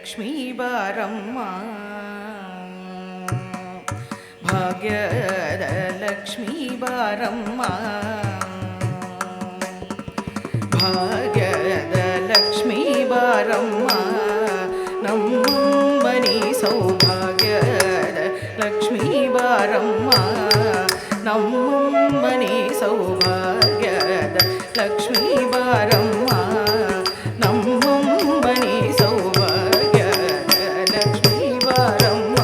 ಲಕ್ಷ್ಮೀ ಬಾರಮ್ಮ ಭಾಗ್ಯದ ಲಕ್ಷ್ಮೀ ಬಾರಮ್ಮ ಭಾಗ್ಯದ ಲಕ್ಷ್ಮೀ ಬಾರಮ್ಮ ನಮ್ಮನಿ ಸೌಭಾಗ್ಯದ ಲಕ್ಷ್ಮೀ ಬಾರಮ್ಮ ನಮ್ಮನಿ ಸೌಭಾಗ್ಯದ ಲಕ್ಷ್ಮೀ ಬಾರಮ್ಮ ನಮ್ಮನಿ ಸೌಭಾಗ್ಯದ ಲಕ್ಷ್ಮೀ ಬಾರಮ್ಮ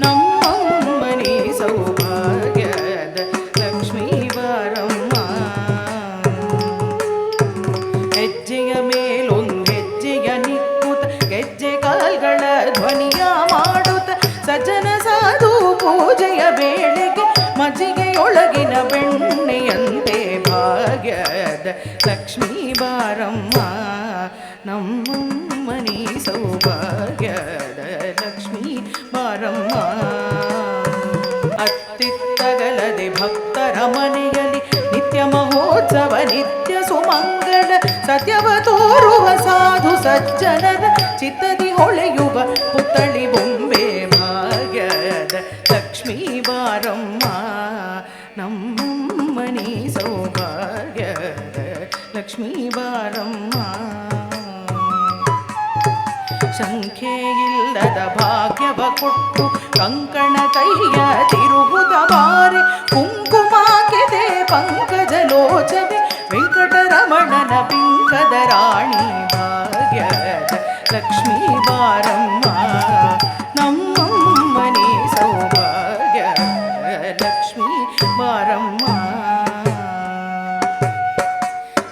ನಮ್ಮನಿ ಸೌಭಾಗ್ಯದ ಲಕ್ಷ್ಮೀ ಬಾರಮ್ಮ ಹೆಜ್ಜೆಯ ಮೇಲೊಂದು ಹೆಜ್ಜೆಯ ನಿಕ್ಕುತ್ತ ಗೆಜ್ಜೆ ಕಾಲ್ಗಳ ಧ್ವನಿಯ ಮಾಡುತ್ತ ಸಜ್ಜನ ಸಾಧು ಪೂಜೆಯ ವೇಳೆಗೆ ಮಜ್ಜಿಗೆಯೊಳಗಿನ ಬೆಣ್ಣೆಯಂತೆ ಭಾಗ್ಯದ ಲಕ್ಷ್ಮೀ ಬಾರಮ್ಮ ನಮ್ಮನಿ ಸೌಭಾಗ್ಯದ ಲಕ್ಷ್ಮೀ ಬಾರಮ್ಮ ಅತ್ತಿತ್ತಗಲದೆ ಭಕ್ತರ ಮನೆಯಲ್ಲಿ ನಿತ್ಯ ಮಹೋತ್ಸವ ನಿತ್ಯ ಸುಮಂಗಳ ಸತ್ಯವ ತೋರುವ ಸಾಧು ಸಜ್ಜನರ ಚಿತ್ತದಿ ಹೊಳೆಯುವ ಪುತ್ತಳಿ ಬೊಂಬೆ ಭಾಗ್ಯದ ಲಕ್ಷ್ಮೀ ಬಾರಮ್ಮ ನಮ್ಮನಿ ಸೌಭಾಗ್ಯದ ಲಕ್ಷ್ಮೀ ಬಾರಮ್ಮ ಸಂಖ್ಯೆ ಇಲ್ಲದ ಭಾಗ್ಯವ ಕೊಟ್ಟು ಕಂಕಣ ಕೈಯ ತಿರುಗುದ ಬಾರಿ ಕುಂಕುಮಾಕಿದೆ ಪಂಕಜ ಲೋಚನೆ ವೆಂಕಟರಮಣನ ಪಿಂಕದ ರಾಣಿ ಭಾಗ್ಯದ ಲಕ್ಷ್ಮೀ ಬಾರಮ್ಮ ನಮ್ಮನಿ ಸೌಭಾಗ್ಯದ ಲಕ್ಷ್ಮೀ ಬಾರಮ್ಮ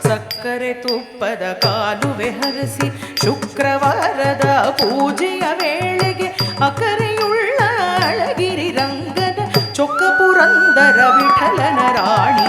ಸಕ್ಕರೆ ತುಪ್ಪದ ಕಾಲುವೆ ಹರಸಿ ಶುಕ್ರವಾರದ ಪೂಜೆಯ ವೇಳೆಗೆ ಅಕರೆಯುಳ್ಳ ಅಳಗಿರಿ ರಂಗನ ಚೊಕ್ಕ ಪುರಂದರ ವಿಠಲನ ರಾಣಿ